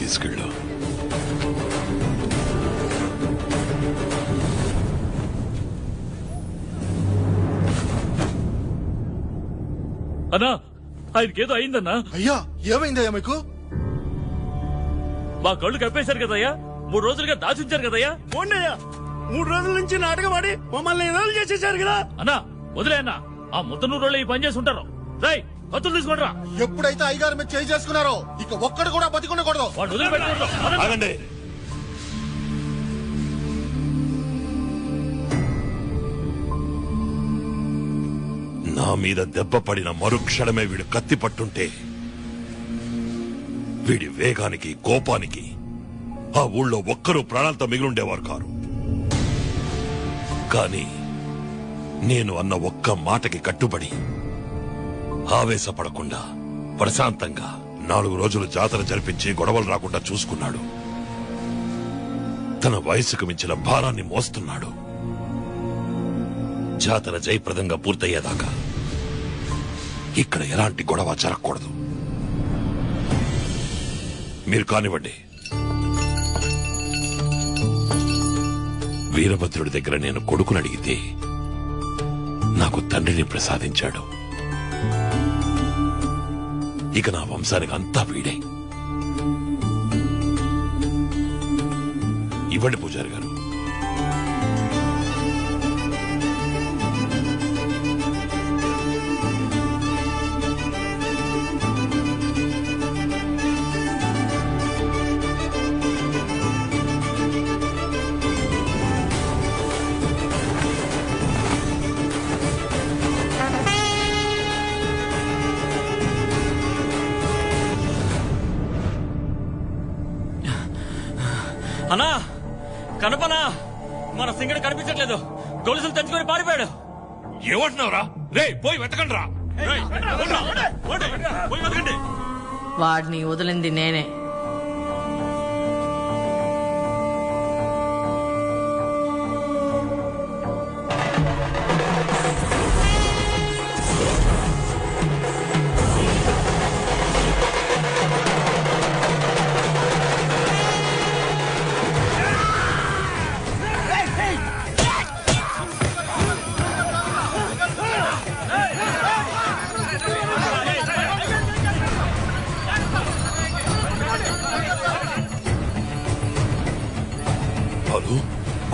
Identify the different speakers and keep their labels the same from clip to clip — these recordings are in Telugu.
Speaker 1: తీసుకెళ్ళు.
Speaker 2: అన్నా ఆయనకేదో అయిందన్నా.
Speaker 3: అయ్యా ఏమైందయ్యా మీకు?
Speaker 2: మా కళ్ళు కప్పేశారు కదయ్యా, 3 రోజులుగా దాచుంచారు కదయ్యా.
Speaker 4: పోండయ్యా, 3 రోజుల నుంచి నాటకమాడి మమ్మల్ని ఎదురు చేసేసారు కదా.
Speaker 2: అన్నా వదిలే అన్నా, ఆ ముత్తనూరు వాళ్ళు ఈ పని చేసి ఉంటారు. రై కత్తులు తీసుకుంటారా.
Speaker 3: ఎప్పుడైతే అయ్యగారు మీద చేయి చేసుకున్నారో ఇక ఒక్కడు కూడా బతికుండకూడదు.
Speaker 2: వాడు వదిలిపెట్టకూడదు.
Speaker 1: ఆగండి. నా మీద దెబ్బ పడిన మరుక్షణమే వీడు కత్తి పట్టుంటే వీడి వేగానికి కోపానికి ఆ ఊళ్ళో ఒక్కరూ ప్రాణాలతో మిగిలుండేవారు కారు. కానీ నేను అన్న ఒక్క మాటకి కట్టుబడి ఆవేశపడకుండా ప్రశాంతంగా 4 రోజులు జాతర జరిపించి గొడవలు రాకుండా చూసుకున్నాడు. తన వయసుకు మించిన భారాన్ని మోస్తున్నాడు. జాతర జయప్రదంగా పూర్తయ్యేదాకా ఇక్కడ ఎలాంటి గొడవ జరగకూడదు. మీరు కానివ్వండి. వీరభద్రుడి దగ్గర నేను కొడుకుని అడిగితే నాకు తండ్రిని ప్రసాదించాడు. ఇక నా వంశానికి అంతా వీడే. ఇవ్వండి పూజారి గారు.
Speaker 2: అన్నా కనపనా, మన సింగడు కనిపించట్లేదు. గొలుసులు తెచ్చుకొని పారిపోయాడు.
Speaker 1: ఏమంటున్నావురా? రే పోయి వెతకండి రా.
Speaker 5: వాడిని వదిలింది నేనే.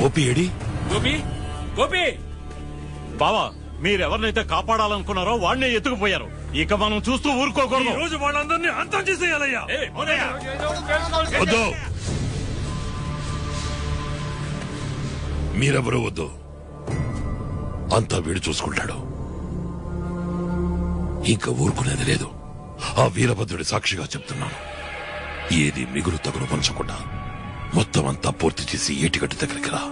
Speaker 1: గోపి ఏడి?
Speaker 2: గోపి, గోపి
Speaker 4: బావా, మీరెవరినైతే కాపాడాలనుకున్నారో వాడినే ఎత్తుకుపోయారు. ఇక మనం చూస్తూ ఊరుకోకూడదు.
Speaker 2: రోజు వాళ్ళందరినీ అంతం చేసేయాలయ్యా.
Speaker 1: వద్దు, మీరెవరూ వద్దు. అంతా వీడు చూసుకుంటాడు. ఇంకా ఊరుకునేది లేదు. ఆ వీరభద్రుడి సాక్షిగా చెప్తున్నాను, ఏది మిగులు తగులు పంచకుండా మొత్తం అంతా పూర్తి చేసి ఏటిగట్టు దగ్గరికి రా.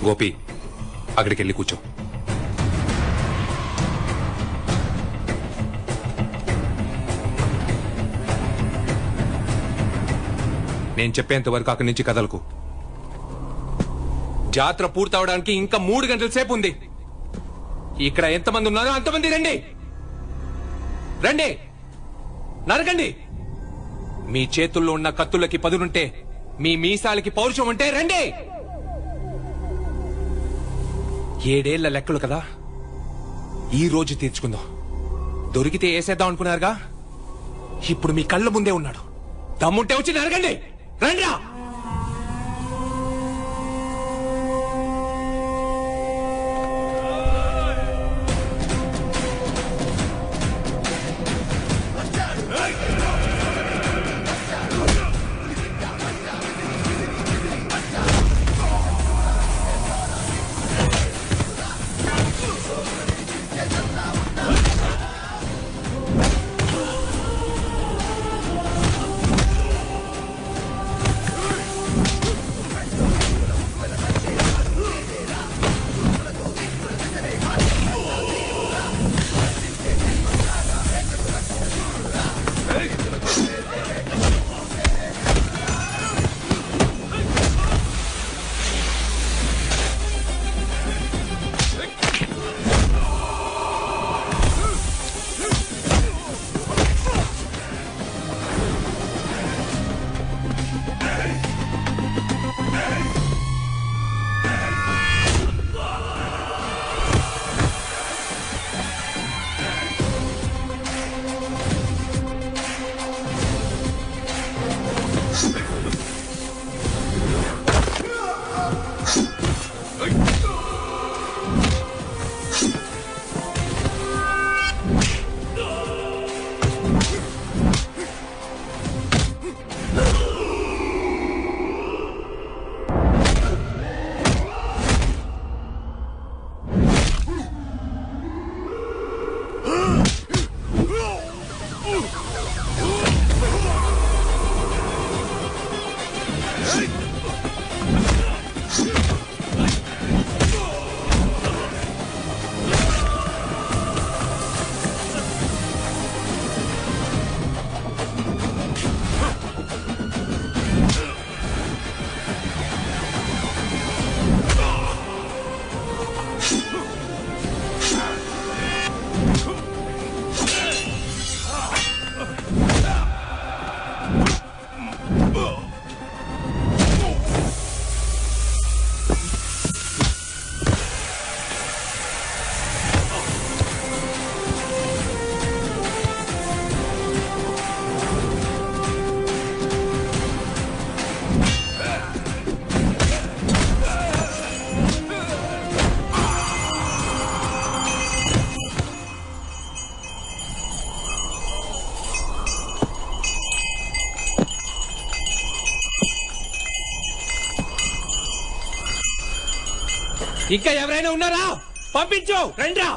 Speaker 6: గోపి అక్కడికి వెళ్ళి కూర్చో. నేను చెప్పేంత వరకు అక్కడి నుంచి కదలకు. జాతర పూర్తవడానికి ఇంకా 3 గంటల సేపు ఉంది. ఇక్కడ ఎంతమంది ఉన్నారో అంతమంది రండి. రండి, నరకండి. మీ చేతుల్లో ఉన్న కత్తులకి పదునుంటే, మీ మీసాలకి పౌరుషం ఉంటే రండి. 7 ఏళ్ల లెక్కలు కదా, ఈ రోజు తీర్చుకుందాం. దొరికితే వేసేద్దాం అనుకున్నారుగా, ఇప్పుడు మీ కళ్ళ ముందే ఉన్నాడు. దమ్ముంటే వచ్చి నరకండి. రండి. ఇంకా ఎవరైనా ఉన్నారా? పంపించు. రండ్రా.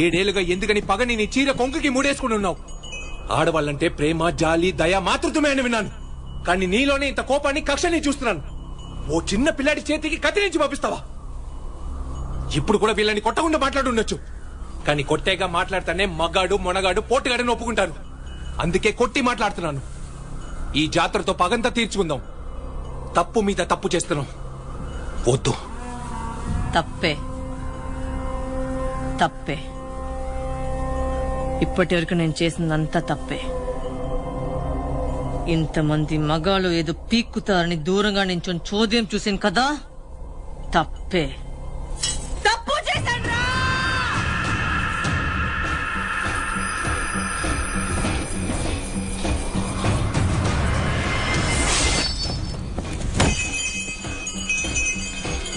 Speaker 6: 7 ఏళ్లుగా ఎందుకని పగని నీ చీర కొంగుకి మూడేసుకుని ఉన్నావు? ఆడవాళ్ళంటే ప్రేమ, జాలి, దయ, మాతృత్వమే అని విన్నాను. కానీ నీలోనే ఇంత కోపాన్ని, కక్షని చూస్తున్నాను. ఓ చిన్న పిల్లాడి చేతికి కత్తి నుంచి పంపిస్తావా? ఇప్పుడు కూడా వీళ్ళని కొట్టకుండా మాట్లాడుండొచ్చు, కానీ కొట్టేగా మాట్లాడితేనే మగాడు, మొనగాడు, పోటుగాడని ఒప్పుకుంటారు. అందుకే కొట్టి మాట్లాడుతున్నాను. ఈ జాతరతో పగంతా తీర్చుకుందాం. తప్పు మీద తప్పు చేస్తున్నాం. వద్దు.
Speaker 5: తప్పే తప్పే. ఇప్పటి వరకు నేను చేసిందంతా తప్పే. ఇంతమంది మగాళ్ళు ఏదో పీక్కుతారని దూరంగా నించొని చోద్యం చూసాను కదా, తప్పే. తప్పు చేశాను.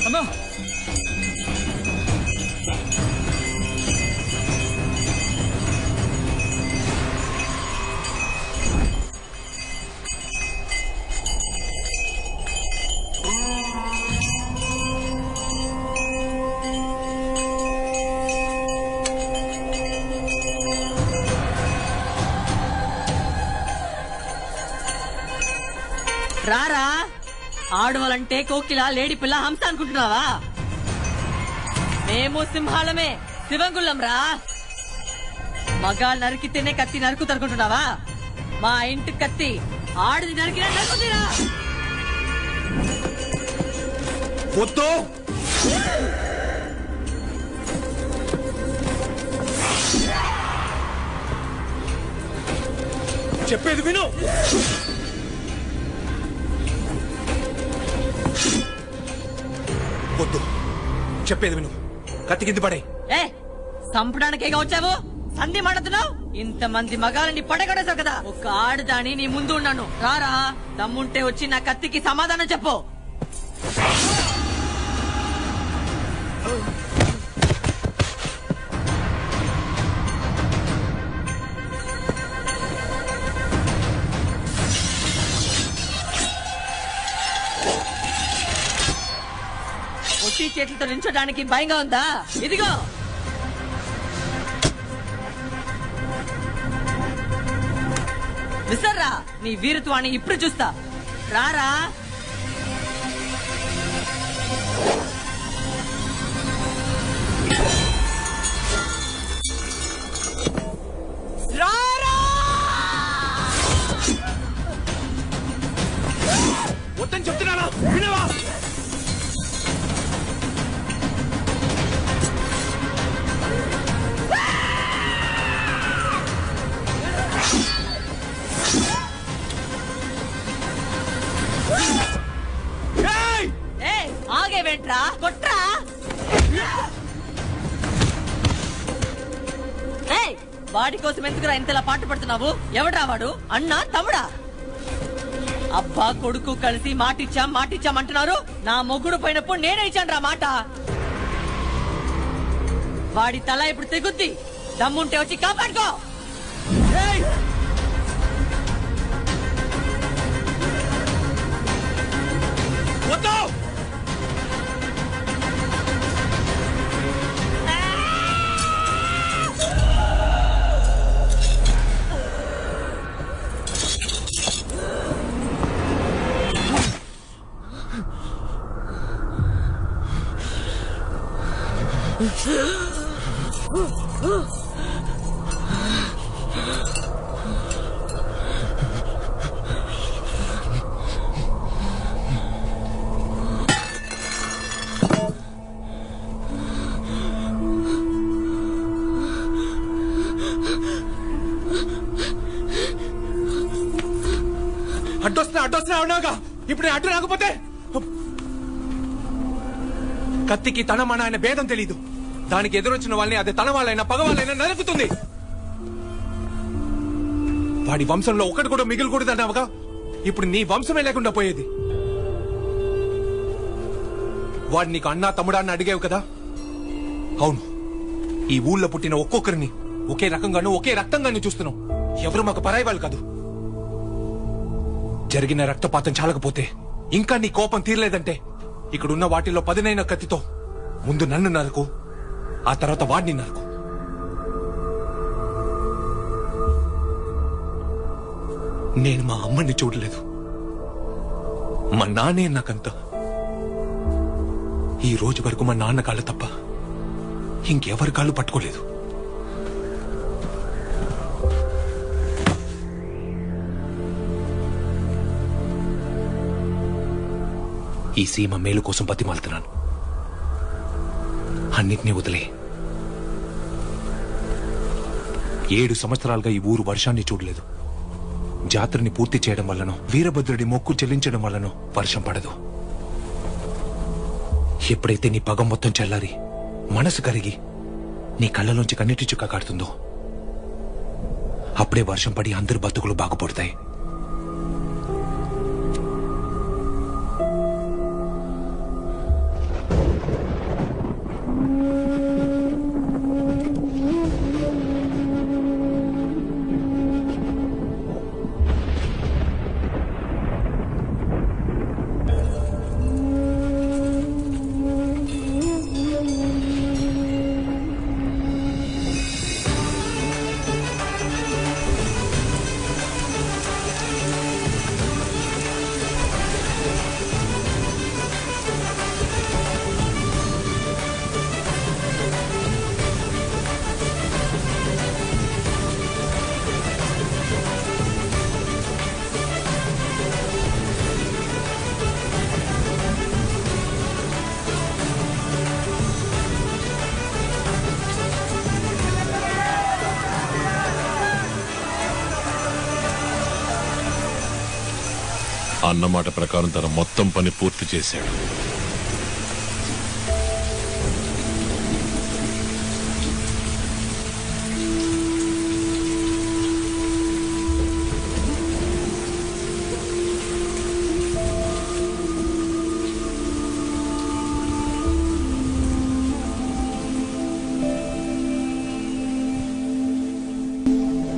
Speaker 2: అన్నా
Speaker 5: రారా, ఆడవాలంటే కోకిల లేడి పిల్ల హంస అనుకుంటున్నావా? మేము సింహాలమే, శివంగుళ్ళం రా. మగాళ్ళు నరికితేనే కత్తి నరుకుతనుకుంటున్నావా? మా ఇంటి కత్తి ఆడిది నరికినా నరుకుతీరా.
Speaker 6: వద్దు. చెప్పేది విను. వద్దు, చెప్పేది విను. కత్తి కింద పడే.
Speaker 5: ఏ చంపడానికేగా వచ్చావు? సంధి మాడుతున్నావు? ఇంతమంది మగాలని పడగడేశావు కదా, ఒక ఆడదాని నీ ముందు ఉన్నాను. రారా, దమ్ముంటే వచ్చి నా కత్తికి సమాధానం చెప్పు. ఒట్టి చేతులతో నించోడానికి భయంగా ఉందా? ఇదిగో విసర్రా, నీ వీరత్వాన్ని ఇప్పుడు చూస్తా. రారా. రారా.
Speaker 6: వద్దని చెప్తున్నానా? వినవా?
Speaker 5: ఆగేవేంట్రా, కొట్రా. వాడి కోసం ఎందుకురా ఇంతలా పాటు పడుతున్నావు? ఎవడ్రా వాడు? అన్నా తమ్ముడా? అబ్బా కొడుకు కలిసి మాటిచ్చాం అంటున్నారు. నా మొగుడు పోయినప్పుడు నేనే ఇచ్చాను రా మాట. వాడి తల ఇప్పుడు తెగుద్ది. దమ్ముంటే వచ్చి కాపాడుకో.
Speaker 6: వద్దు. అడ్డొస్తున్నా ఉన్నాగా. ఇప్పుడు అడ్డు రాకపోతే కత్తికి తన మన ఆయన భేదం తెలీదు. దానికి ఎదురొచ్చిన వాళ్ళని అది తన వాళ్ళైనా పగ వాళ్ళైనా నరుకుతుంది. వాడి వంశంలో ఒకటి కూడా మిగిలికూడదన్నావుగా. ఇప్పుడు నీ వంశమే లేకుండా పోయేది. వాడు నీకు అన్నా తమ్ముడా అని అడిగావు కదా. అవును, ఈ ఊళ్ళో పుట్టిన ఒక్కొక్కరిని ఒకే రకంగాను ఒకే రక్తంగాను చూస్తున్నావు. ఎవరు మాకు పరాయి వాళ్ళు కాదు. జరిగిన రక్తపాతం చాలకపోతే, ఇంకా నీ కోపం తీరలేదంటే, ఇక్కడున్న వాటిలో 10నైన కత్తితో ముందు నన్ను నరకు, ఆ తర్వాత వాడిని నరకు. నేను మా అమ్మని చూడలేదు. మా నాన్నే నాకంత. ఈ రోజు వరకు మా నాన్న కాళ్ళు తప్ప ఇంకెవరి కాళ్ళు పట్టుకోలేదు. ఈ సీమ మేలు కోసం బతిమాలుతున్నాను. అన్నిటినీ వదిలే. 7 సంవత్సరాలుగా ఈ ఊరు వర్షాన్ని చూడలేదు. జాతరని పూర్తి చేయడం వల్లనో, వీరభద్రుడి మొక్కు చెల్లించడం వల్లనో వర్షం పడదు. ఎప్పుడైతే నీ పగ మొత్తం చల్లారి మనసు కరిగి నీ కళ్ళలోంచి కన్నీటి చుక్క కాడుతుందో, అప్పుడే వర్షం పడి అందరి బతుకులు బాగుపడతాయి.
Speaker 1: అన్నమాట ప్రకారం తన మొత్తం పని పూర్తి చేశాడు.